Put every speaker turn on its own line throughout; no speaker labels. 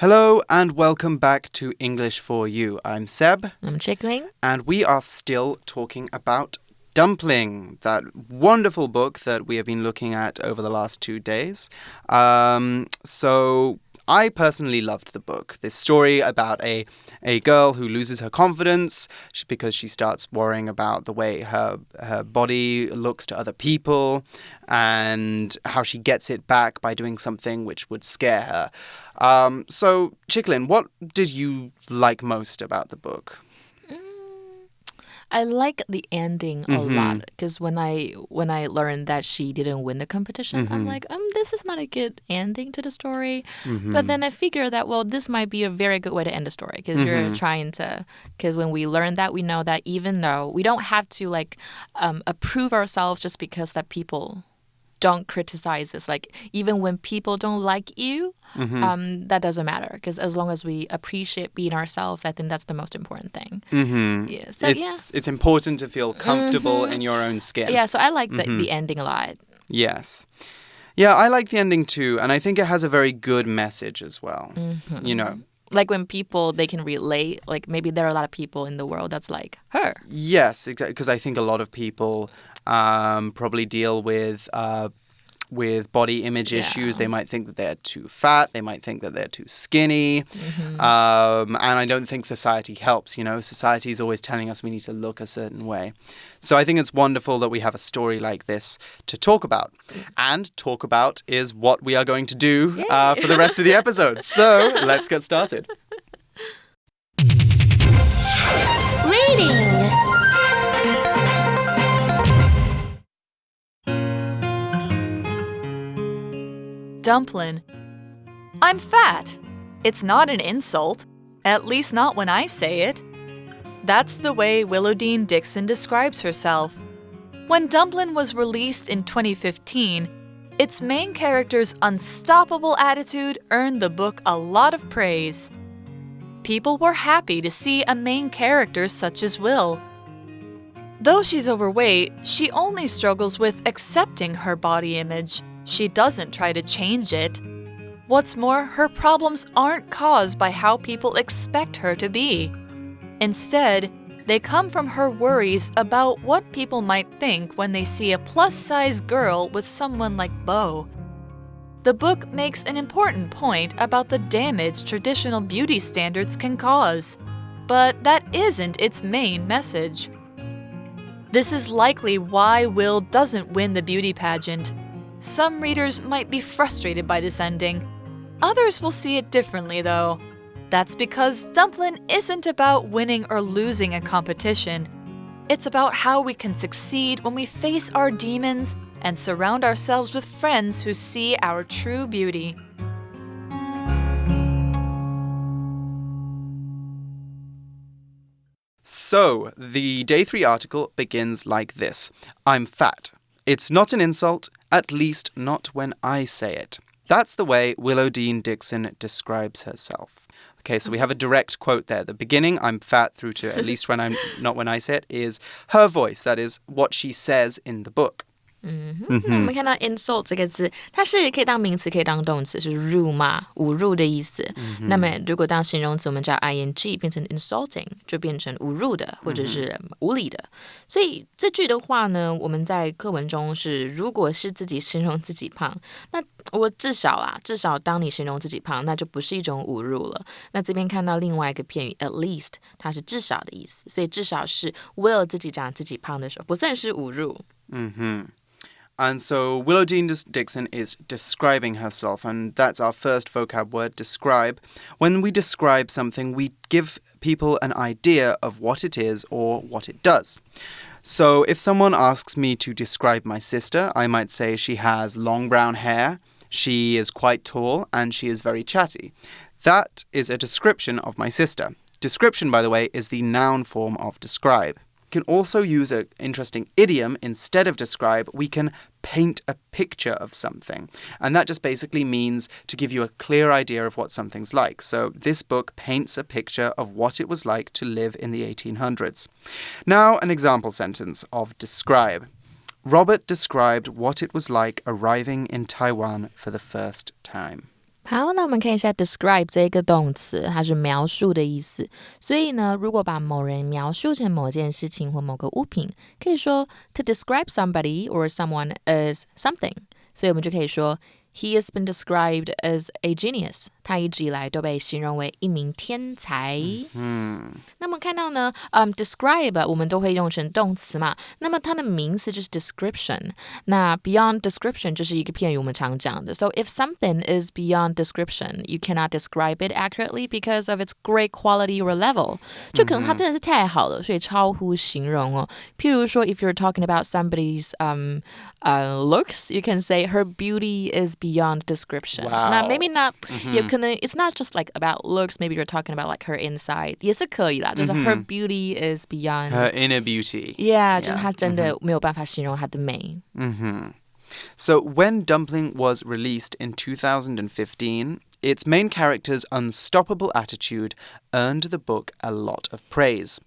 Hello and welcome back to English for You. I'm Seb.
I'm Chickling.
And we are still talking about Dumpling, that wonderful book that we have been looking at over the last 2 days. So I personally loved the book. This story about a girl who loses her confidence because she starts worrying about the way her body looks to other people and how she gets it back by doing something which would scare her. So, Chicklin, what did you like most about the book?
I like the ending a lot because when I learned that she didn't win the competition, I'm like, this is not a good ending to the story. But then I figured that, well, this might be a very good way to end the story because you're trying to, because when we learn that, we know that even though we don't have to approve ourselves just because that people don't criticize us. Like, even when people don't like you, that doesn't matter. Because as long as we appreciate being ourselves, I think that's the most important thing.
Yeah, so, it's important to feel comfortable in your own skin.
Yeah, so I like the ending a lot.
Yes. Yeah, I like the ending too. And I think it has a very good message as well. You know.
Like when people, they can relate, like maybe there are a lot of people in the world that's like her.
Yes, exactly. Because I think a lot of people probably deal with body image issues. They might think that they're too fat. They might think that they're too skinny. And I don't think society helps, you know. Society is always telling us we need to look a certain way. So I think it's wonderful that we have a story like this to talk about. And talk about is what we are going to do for the rest of the episode. So let's get started.
Reading.
Dumpling. I'm fat. It's not an insult. At least not when I say it. That's the way Willowdean Dixon describes herself. When Dumpling was released in 2015, its main character's unstoppable attitude earned the book a lot of praise. People were happy to see a main character such as Will. Though she's overweight, she only struggles with accepting her body image. She doesn't try to change it. What's more, her problems aren't caused by how people expect her to be. Instead, they come from her worries about what people might think when they see a plus-size girl with someone like Beau. The book makes an important point about the damage traditional beauty standards can cause, but that isn't its main message. This is likely why Will doesn't win the beauty pageant. Some readers might be frustrated by this ending. Others will see it differently, though. That's because Dumpling isn't about winning or losing a competition. It's about how we can succeed when we face our demons and surround ourselves with friends who see our true beauty.
So, the Day 3 article begins like this. I'm fat. It's not an insult, at least not when I say it. That's the way Willowdean Dixon describes herself. Okay, so we have a direct quote there. The beginning, I'm fat, through to at least when I'm not when I say it, is her voice. That is what she says in the book.
我们看到 insult 这个字，它是可以当名词，可以当动词，是辱骂、侮辱的意思。那么如果当形容词，我们加 ing 变成 insulting， 就变成侮辱的或者是无理的。所以这句的话呢，我们在课文中是，如果是自己形容自己胖，那我至少当你形容自己胖，那就不是一种侮辱了。那这边看到另外一个片语 at least， 它是至少的意思，所以至少是 Will 自己讲自己胖的时候，不算是侮辱。
And so Willowdean Dixon is describing herself, and that's our first vocab word, describe. When we describe something, we give people an idea of what it is or what it does. So if someone asks me to describe my sister, I might say she has long brown hair, she is quite tall, and she is very chatty. That is a description of my sister. Description, by the way, is the noun form of describe. Can also use an interesting idiom instead of describe. We can paint a picture of something. And that just basically means to give you a clear idea of what something's like. So this book paints a picture of what it was like to live in the 1800s. Now, an example sentence of describe. Robert described what it was like arriving in Taiwan for the first time.
好，那我们看一下 describe 这个动词，它是描述的意思。所以呢，如果把某人描述成某件事情或某个物品，可以说 to describe somebody or someone as something。所以我们就可以说 He has been described as a genius. 他一直以来都被形容为一名天才。那么看到呢，describe 我们都会用成动词嘛，那么它的名词就是 description。那 beyond description 就是一个片语，我们常讲的。So if something is beyond description, you cannot describe it accurately because of its great quality or level. 就可能它真的是太好了，所以超乎形容哦。譬如说 if you're talking about somebody's looks, you can say her beauty is beyond description.
Wow.
那 maybe not, 也可能 it's not just like about looks, maybe you're talking about like her inside. 也是可以啦，就是 her beauty is beyond
her inner beauty.
Yeah, 就是她真的没有办法形容她的美。
So when Dumpling was released in 2015, its main character's unstoppable attitude earned the book a lot of praise.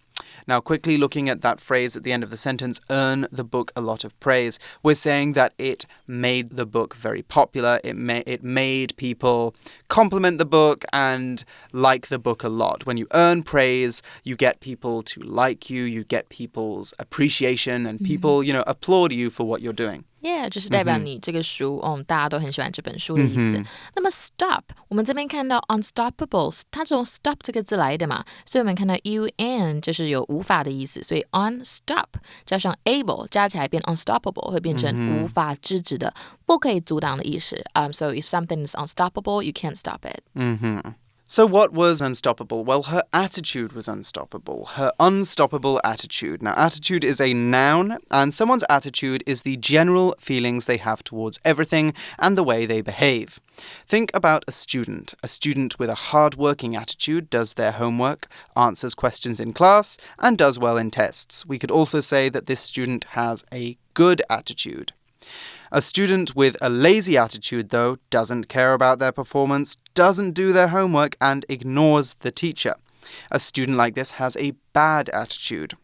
Now, quickly looking at that phrase at the end of the sentence, earn the book a lot of praise, we're saying that it made the book very popular. It made people compliment the book and like the book a lot. When you earn praise, you get people to like you, you get people's appreciation, and people, applaud you for what you're doing.Yeah,
就是代表你这个书，大家都很喜欢这本书的意思。那么 stop， 我们这边看到 unstoppable， 它从 stop 这个字来的嘛，所以我们看到 un 就是有无法的意思，所以 unstop 加上 able 加起来变 unstoppable， 会变成无法制止的、不可以阻挡的意思。So if something is unstoppable, you can't stop it.So
what was unstoppable? Well, her attitude was unstoppable. Her unstoppable attitude. Now, attitude is a noun, and someone's attitude is the general feelings they have towards everything and the way they behave. Think about a student. A student with a hard-working attitude does their homework, answers questions in class, and does well in tests. We could also say that this student has a good attitude.A student with a lazy attitude, though, doesn't care about their performance, doesn't do their homework, and ignores the teacher. A student like this has a bad attitude.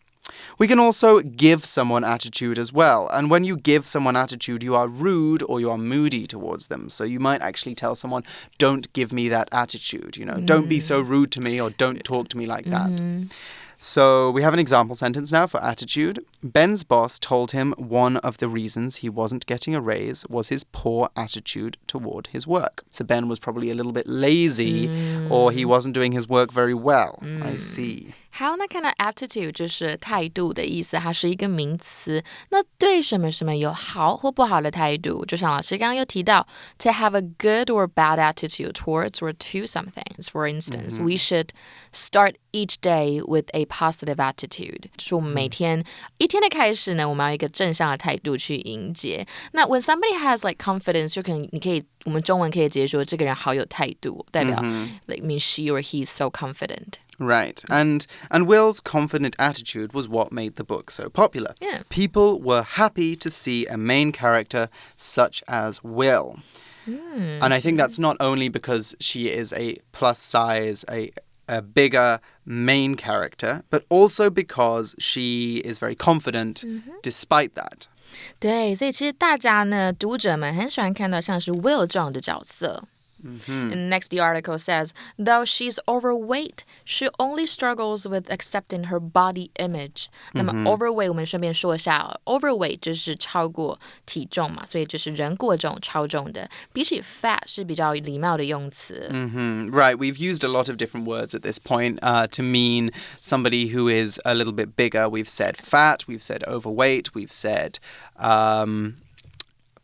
We can also give someone attitude as well, and when you give someone attitude, you are rude or you are moody towards them. So you might actually tell someone, don't give me that attitude, don't be so rude to me or don't talk to me like that.So we have an example sentence now for attitude. Ben's boss told him one of the reasons he wasn't getting a raise was his poor attitude toward his work. So Ben was probably a little bit lazy or he wasn't doing his work very well. I see.
好，那看到 attitude 就是态度的意思，它是一个名词。那对什么什么有好或不好的态度，就像老师刚刚有提到 to have a good or bad attitude towards or to some things. For instance, we should start each day with a positive attitude. 就是我们每天一天的开始呢，我们要一个正向的态度去迎接。那 when somebody has like confidence, 就可能你可以我们中文可以直接说这个人好有态度，代表 like means she or he is so confident.Right.
And Will's confident attitude was what made the book so popular.
Yeah.
People were happy to see a main character such as Will. And I think that's not only because she is a plus size, a bigger main character, but also because she is very confident despite that.
对，所以其实大家呢，读者们很喜欢看到像是 Will 这样的角色。And next, the article says, though she's overweight, she only struggles with accepting her body image. 那么 overweight 我们顺便说一下 overweight 就是超过体重嘛，所以就是人过重、超重的。比起 fat 是比较礼貌的用词。
Right, we've used a lot of different words at this point to mean somebody who is a little bit bigger. We've said fat, we've said overweight, we've said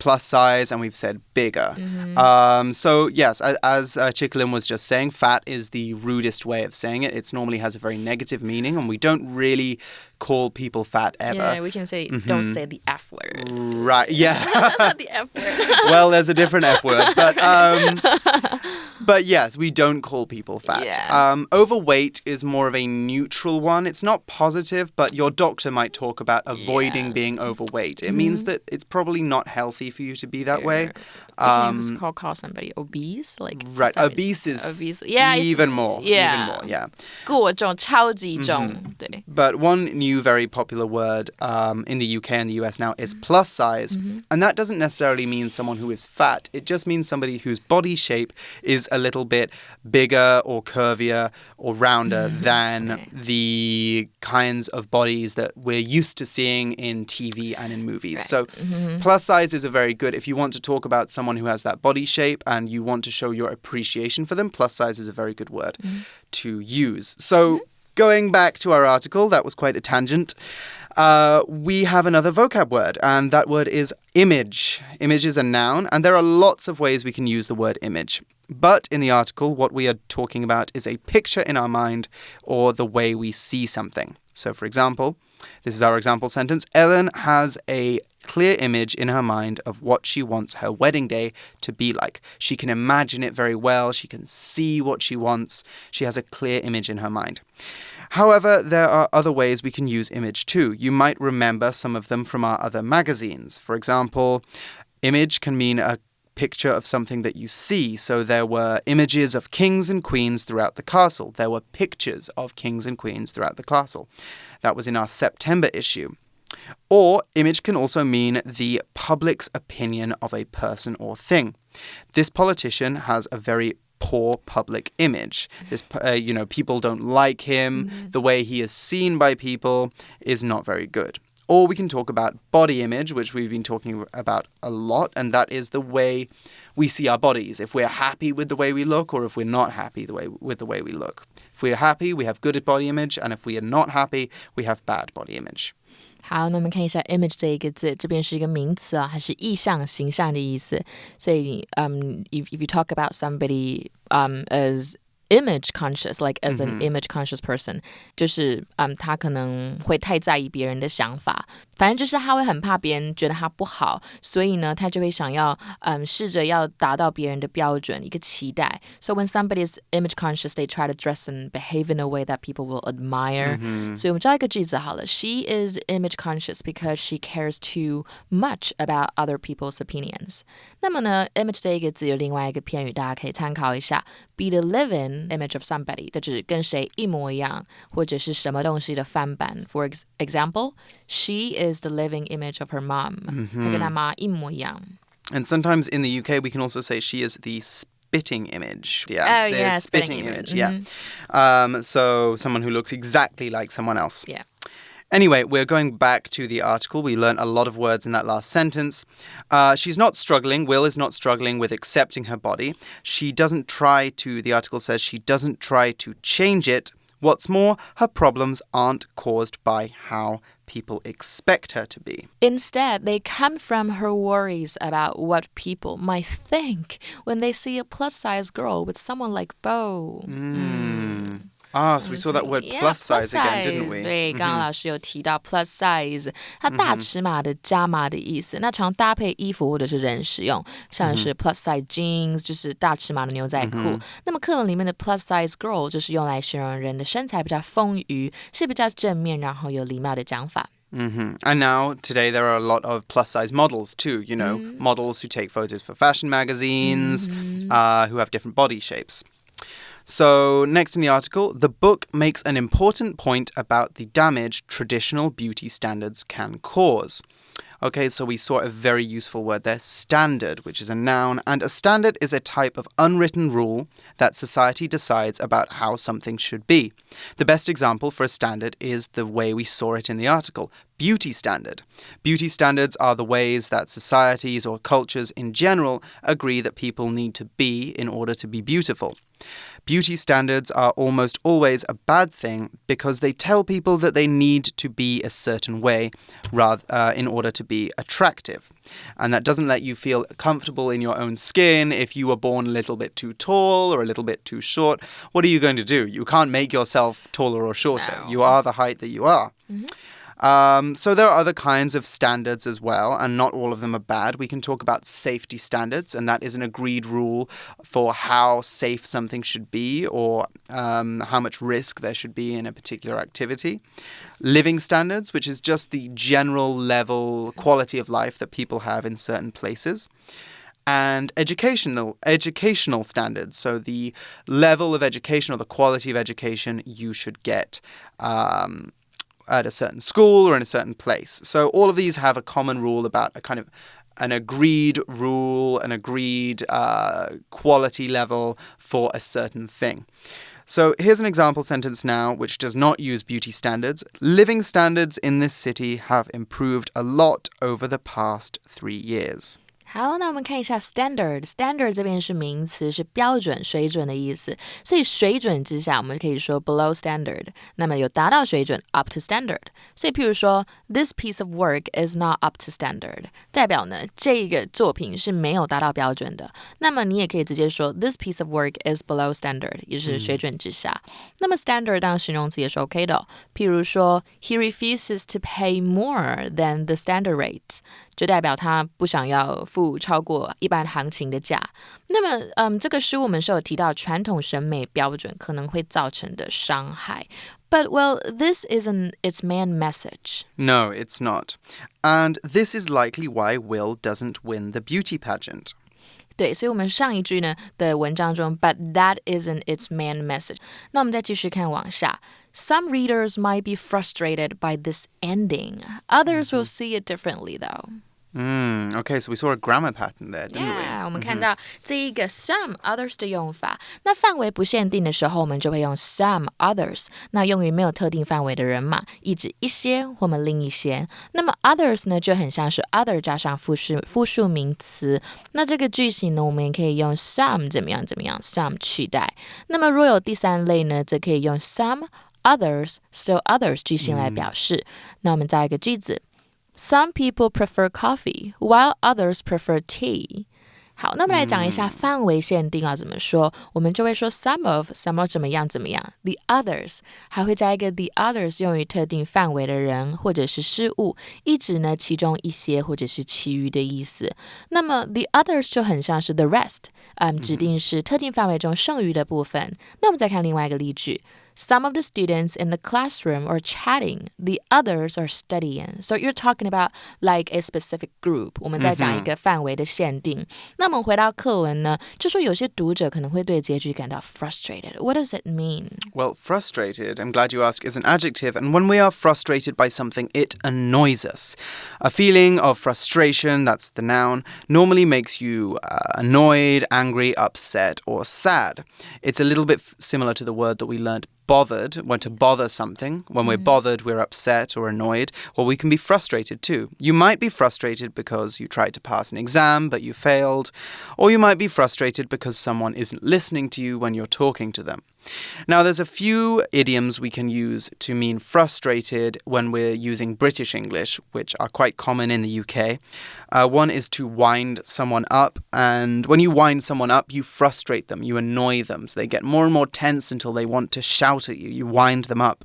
plus size, and we've said bigger. So yes, as Chikulin was just saying, fat is the rudest way of saying it. It normally has a very negative meaning, and we don't really call people fat ever.
Yeah, we can say, don't say the F word.
Right, yeah.
Not the F word.
Well, there's a different F word, But yes, we don't call people fat.
Yeah.
Overweight is more of a neutral one. It's not positive, but your doctor might talk about avoiding being overweight. It means that it's probably not healthy for you to be that way.
You can call somebody obese. Like,
right, obese is even more. Even more, yeah.
过重,超级重, 对.
But one new very popular word in the UK and the US now is plus size. And that doesn't necessarily mean someone who is fat. It just means somebody whose body shape is a little bit bigger or curvier or rounder than the kinds of bodies that we're used to seeing in TV and in movies. So plus size is a very good, if you want to talk about someone who has that body shape and you want to show your appreciation for them, plus size is a very good word to use. So going back to our article, that was quite a tangent. We have another vocab word, and that word is image. Image is a noun, and there are lots of ways we can use the word image. But in the article, what we are talking about is a picture in our mind or the way we see something. So, for example, this is our example sentence. Ellen has a clear image in her mind of what she wants her wedding day to be like. She can imagine it very well. She can see what she wants. She has a clear image in her mind. However, there are other ways we can use image too. You might remember some of them from our other magazines. For example, image can mean a picture of something that you see. So there were images of kings and queens throughout the castle. There were pictures of kings and queens throughout the castle. That was in our September issue. Or image can also mean the public's opinion of a person or thing. This politician has a very poor public image. This, people don't like him. The way he is seen by people is not very good. Or we can talk about body image, which we've been talking about a lot, and that is the way we see our bodies. If we're happy with the way we look, or if we're not happy with the way we look. If we're happy, we have good body image, and if we are not happy, we have bad body image.
好，那我们看一下 image 这一个字，这边是一个名词啊，它是意象、形象的意思。所以if you talk about somebody as image conscious, like as an image conscious person, 就是他可能会太在意别人的想法，反正就是他会很怕别人觉得他不好，所以呢，他就会想要试着要达到别人的标准，一个期待。So when somebody is image conscious, they try to dress and behave in a way that people will admire. 所以我们知道一个句子好了 ，She is image conscious because she cares too much about other people's opinions. 那么呢 ，image 这一个字有另外一个片语，大家可以参考一下 ，be the living image of somebody， 这就是跟谁一模一样，或者是什么东西的翻版。For example, she is the living image of her mom. 她跟她妈一模一样。
And sometimes in the UK, we can also say she is the spitting image.
Yeah. Oh, yeah,
spitting image. Yeah. So someone who looks exactly like someone else.
Yeah.
Anyway, we're going back to the article. We learned a lot of words in that last sentence. She's not struggling. Will is not struggling with accepting her body. The article says she doesn't try to change it. What's more, her problems aren't caused by how people expect her to be.
Instead, they come from her worries about what people might think when they see a plus-size girl with someone like Bo.
So we saw that word plus size again, didn't we?
对，刚刚老师有提到 plus size， 它大尺码的加码的意思。那常搭配衣服或者是人使用，像是 plus size jeans， 就是大尺码的牛仔裤。那么课文里面的 plus size girl 就是用来形容人的身材比较丰腴，是比较正面，然后有礼貌的讲法。
And now, today, there are a lot of plus-size models too, models who take photos for fashion magazines, who have different body shapes. So, next in the article, the book makes an important point about the damage traditional beauty standards can cause. Okay, so we saw a very useful word there, standard, which is a noun, and a standard is a type of unwritten rule that society decides about how something should be. The best example for a standard is the way we saw it in the article, beauty standard. Beauty standards are the ways that societies or cultures in general agree that people need to be in order to be beautiful. Beauty standards are almost always a bad thing because they tell people that they need to be a certain way in order to be attractive. And that doesn't let you feel comfortable in your own skin. If you were born a little bit too tall or a little bit too short, what are you going to do? You can't make yourself taller or shorter.
No.
You are the height that you are. So there are other kinds of standards as well, and not all of them are bad. We can talk about safety standards, and that is an agreed rule for how safe something should be or how much risk there should be in a particular activity. Living standards, which is just the general level quality of life that people have in certain places. And educational standards, so the level of education or the quality of education you should get at a certain school or in a certain place. So all of these have a common rule about a kind of an agreed rule, an agreed quality level for a certain thing. So here's an example sentence now which does not use beauty standards. Living standards in this city have improved a lot over the past 3 years.
好，那我们看一下 standard 这边是名词，是标准、水准的意思。所以水准之下，我们可以说 below standard。那么有达到水准 up to standard。所以譬如说 this piece of work is not up to standard， 代表呢这个作品是没有达到标准的。那么你也可以直接说 this piece of work is below standard， 也是水准之下。那么 standard 当形容词也是 OK 的譬如说 he refuses to pay more than the standard rate， 就代表他不想要付超过一般行情的价。那么这个书我们是有提到传统审美标准可能会造成的伤害。But, well, this isn't its main message.
No, it's not. And this is likely why Will doesn't win the beauty pageant.
对，所以我们上一句呢的文章中 but that isn't its main message. 那我们再继续看往下 Some readers might be frustrated by this ending. Others will see it differently, though.
Okay, so we saw a grammar pattern there, didn't we?
Yeah, 我们看到这一个 some others 的用法。那范围不限定的时候，我们就会用 some others。那用于没有特定范围的人嘛，意指一些或么另一些。那么 others 呢，就很像是 other 加上复数名词。那这个句型呢，我们也可以用 some 怎么样 some 取代。那么若有第三类呢，则可以用 some others still others 句型来表示。那我们造一个句子。Some people prefer coffee, while others prefer tea. 好，那我们来讲一下范围限定要怎么说。我们就会说 some of 怎么样。The others 还会加一个 the others 用于特定范围的人或者是事物，意指呢其中一些或者是其余的意思。那么 the others 就很像是 the rest，指定是特定范围中剩余的部分。那我们再看另外一个例句。Some of the students in the classroom are chatting. The others are studying. So you're talking about like a specific group. 我们在讲一个范围的限定。那我们回到课文呢，就说有些读者可能会对结局感到 frustrated. What does it mean?
Well, frustrated, I'm glad you asked, is an adjective. And when we are frustrated by something, it annoys us. A feeling of frustration, that's the noun, normally makes you annoyed, angry, upset, or sad. It's a little bit similar to the word that we learned bothered, when to bother something. When we're bothered, we're upset or annoyed. Well, we can be frustrated too. You might be frustrated because you tried to pass an exam, but you failed. Or you might be frustrated because someone isn't listening to you when you're talking to them. Now, there's a few idioms we can use to mean frustrated when we're using British English, which are quite common in the UK. One is to wind someone up, and when you wind someone up, you frustrate them, you annoy them, so they get more and more tense until they want to shout at you. You wind them up.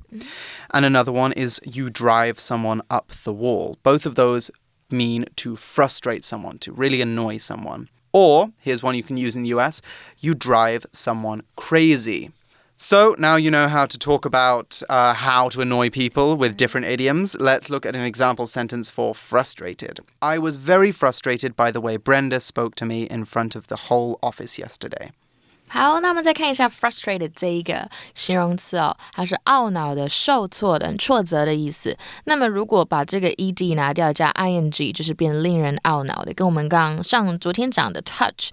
And another one is you drive someone up the wall. Both of those mean to frustrate someone, to really annoy someone. Or, here's one you can use in the US, you drive someone crazy. So, now you know how to talk about how to annoy people with different idioms. Let's look at an example sentence for frustrated. I was very frustrated by the way Brenda spoke to me in front of the whole office yesterday.
好，那我们再看一下 frustrated 这一个形容词哦，它是懊恼的、受挫的、挫折的意思。那么如果把这个 ed 拿掉，加 ing， 就是变令人懊恼的，跟我们昨天讲的 touch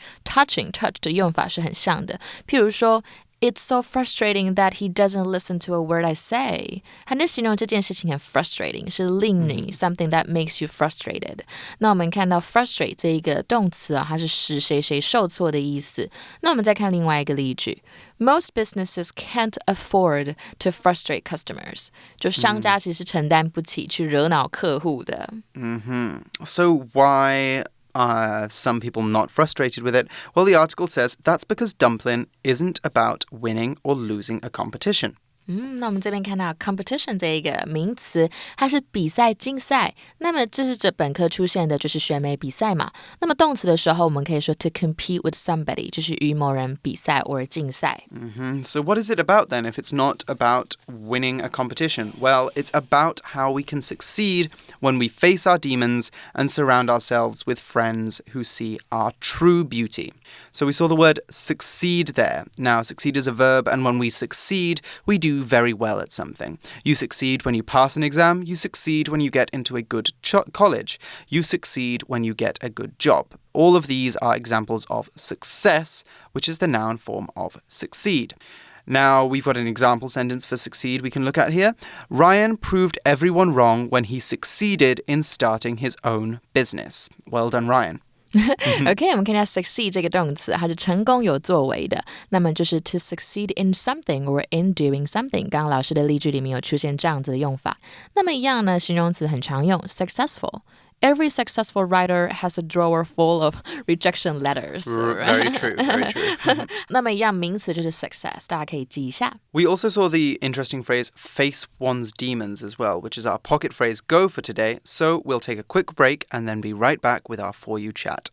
的用法是很像的。譬如说It's so frustrating that he doesn't listen to a word I say. 它能形容这件事情很 frustrating， 是令你 something that makes you frustrated. 那我们看到 frustrate 这一个动词啊，它是使谁谁受挫的意思。那我们再看另外一个例句。Most businesses can't afford to frustrate customers. 就商家其实承担不起去惹恼客户的。
So why some people not frustrated with it? Well, the article says that's because dumpling isn't about winning or losing a competition.
那我们这边看到 competition 这一个名词，它是比赛、竞赛。那么这是这本课出现的就是选美比赛嘛。那么动词的时候，我们可以说 to compete with somebody， 就是与某人比赛或竞赛。
So what is it about then if it's not about winning a competition? Well, it's about how we can succeed when we face our demons and surround ourselves with friends who see our true beauty. So we saw the word succeed there. Now, succeed is a verb, and when we succeed, we do very well at something. You succeed when you pass an exam. You succeed when you get into a good college. You succeed when you get a good job. All of these are examples of success, which is the noun form of succeed. Now, we've got an example sentence for succeed we can look at here. Ryan proved everyone wrong when he succeeded in starting his own business. Well done, Ryan.OK,
我们看一下 succeed 这个动词，它是成功有作为的，那么就是 to succeed in something or in doing something。刚刚老师的例句里面有出现这样子的用法。那么一样呢，形容词很常用 successful。Every successful writer has a drawer full of rejection letters.
Very true, very true.
那么一样名词就是 success， 大家可以记一下。
We also saw the interesting phrase face one's demons as well, which is our pocket phrase go for today. So we'll take a quick break and then be right back with our For You chat.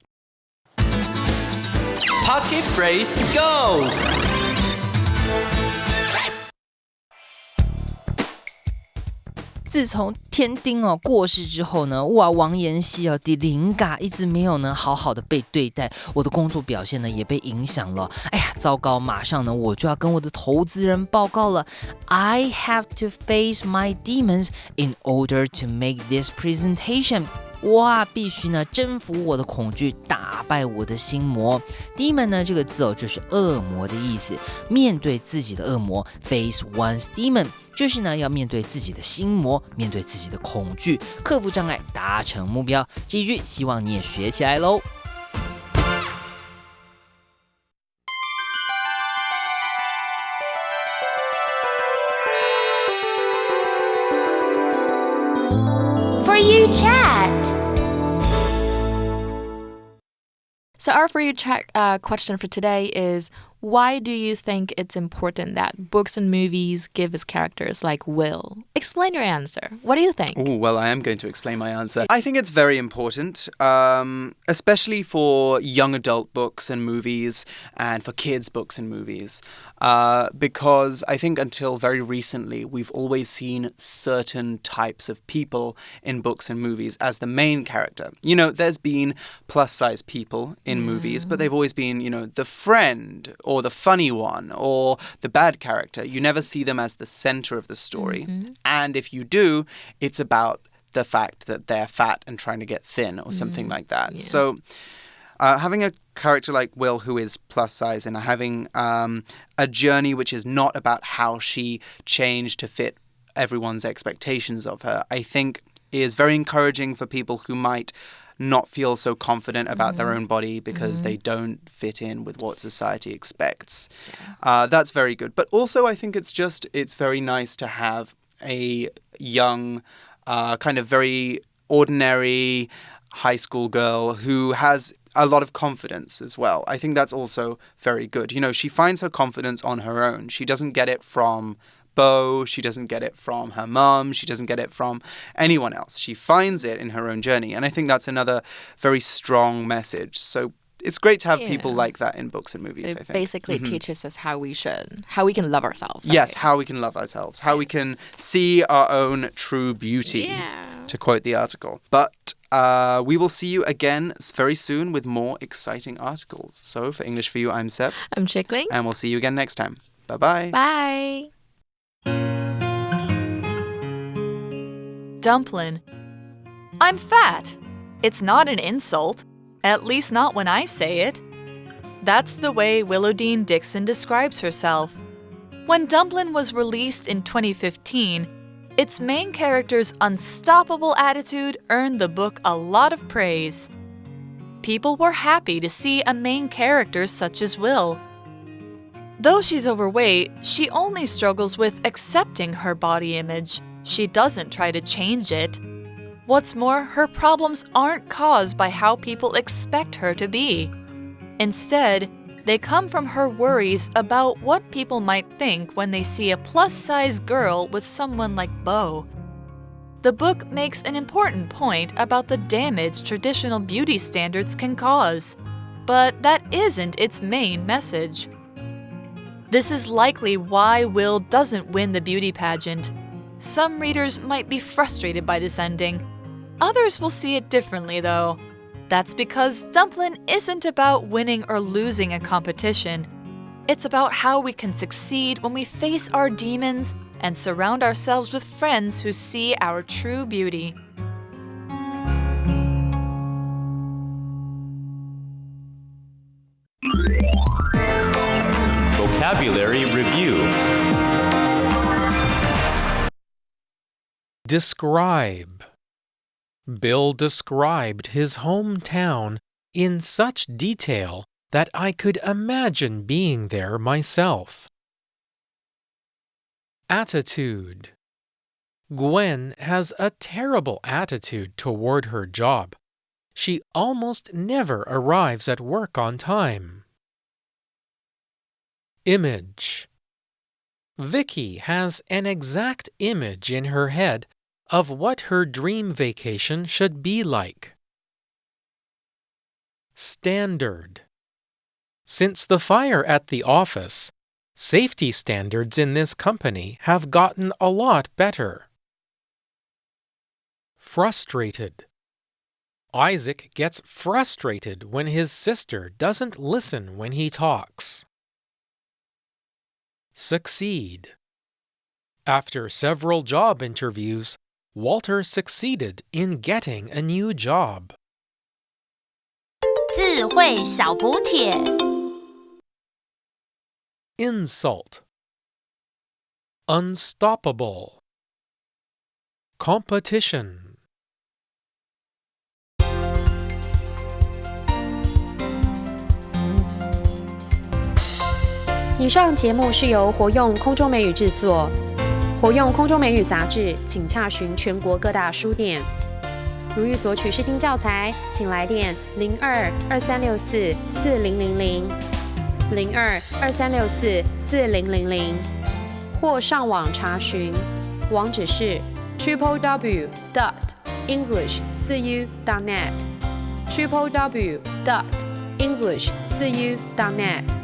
Pocket phrase go!
自从天丁过世之后呢，哇，王妍希的灵感一直没有呢好好的被对待，我的工作表现呢也被影响了。哎呀，糟糕，马上呢我就要跟我的投资人报告了。I have to face my demons in order to make this presentation.哇，必须呢征服我的恐惧，打败我的心魔。Demon 呢这个字就是恶魔的意思，面对自己的恶魔 face one's demon 就是呢要面对自己的心魔，面对自己的恐惧，克服障碍，达成目标。这一句希望你也学起来咯。
For You Chat.
So our For You chat question for today is, why do you think it's important that books and movies give us characters like Will? Explain your answer. What do you think?
Oh, well, I am going to explain my answer. I think it's very important, especially for young adult books and movies and for kids' books and movies, because I think until very recently, we've always seen certain types of people in books and movies as the main character. You know, there's been plus-size people in movies, but they've always been, you know, the friend or the funny one or the bad character. You never see them as the center of the story. And if you do, it's about the fact that they're fat and trying to get thin or something like that. Yeah. So having a character like Will who is plus size and having a journey which is not about how she changed to fit everyone's expectations of her, I think is very encouraging for people who might not feel so confident about their own body because they don't fit in with what society expects. That's very good. But also I think it's very nice to have a young, kind of very ordinary high school girl who has a lot of confidence as well. I think that's also very good. You know, she finds her confidence on her own. She doesn't get it from Bo, she doesn't get it from her mum, she doesn't get it from anyone else. She finds it in her own journey. And I think that's another very strong message. So it's great to have people like that in books and movies, I think.
It basically teaches us how we can love ourselves.
Yes, how we can love ourselves, how we can see our own true beauty, to quote the article. But we will see you again very soon with more exciting articles. So for English for You, I'm Seb.
I'm Chickling.
And we'll see you again next time. Bye-bye.
Bye.
Dumpling. I'm fat. It's not an insult. At least not when I say it. That's the way Willowdean Dixon describes herself. When Dumpling was released in 2015, its main character's unstoppable attitude earned the book a lot of praise. People were happy to see a main character such as Will. Though she's overweight, she only struggles with accepting her body image. She doesn't try to change it. What's more, her problems aren't caused by how people expect her to be. Instead, They come from her worries about what people might think when they see a plus-size girl with someone like Beau. The book makes an important point about the damage traditional beauty standards can cause, but that isn't its main message. This is likely why Will doesn't win the beauty pageant. Some readers might be frustrated by this ending. Others will see it differently, though. That's because Dumplin' isn't about winning or losing a competition. It's about how we can succeed when we face our demons and surround ourselves with friends who see our true beauty.
Vocabulary Review.
Describe. Bill described his hometown in such detail that I could imagine being there myself. Attitude. Gwen has a terrible attitude toward her job. She almost never arrives at work on time. Image. Vicky has an exact image in her head of what her dream vacation should be like. Standard. Since the fire at the office, safety standards in this company have gotten a lot better. Frustrated. Isaac gets frustrated when his sister doesn't listen when he talks. Succeed. After several job interviews, Walter succeeded in getting a new job.
智慧小补帖
Insult. Unstoppable. Competition.
以上节目是由活用空中美语制作。活用空中美语杂志，请洽询全国各大书店。如欲索取试听教材，请来电02-2364-4000 02-2364-4000，或上网查询，网址是 www.english4u.net www.english4u.net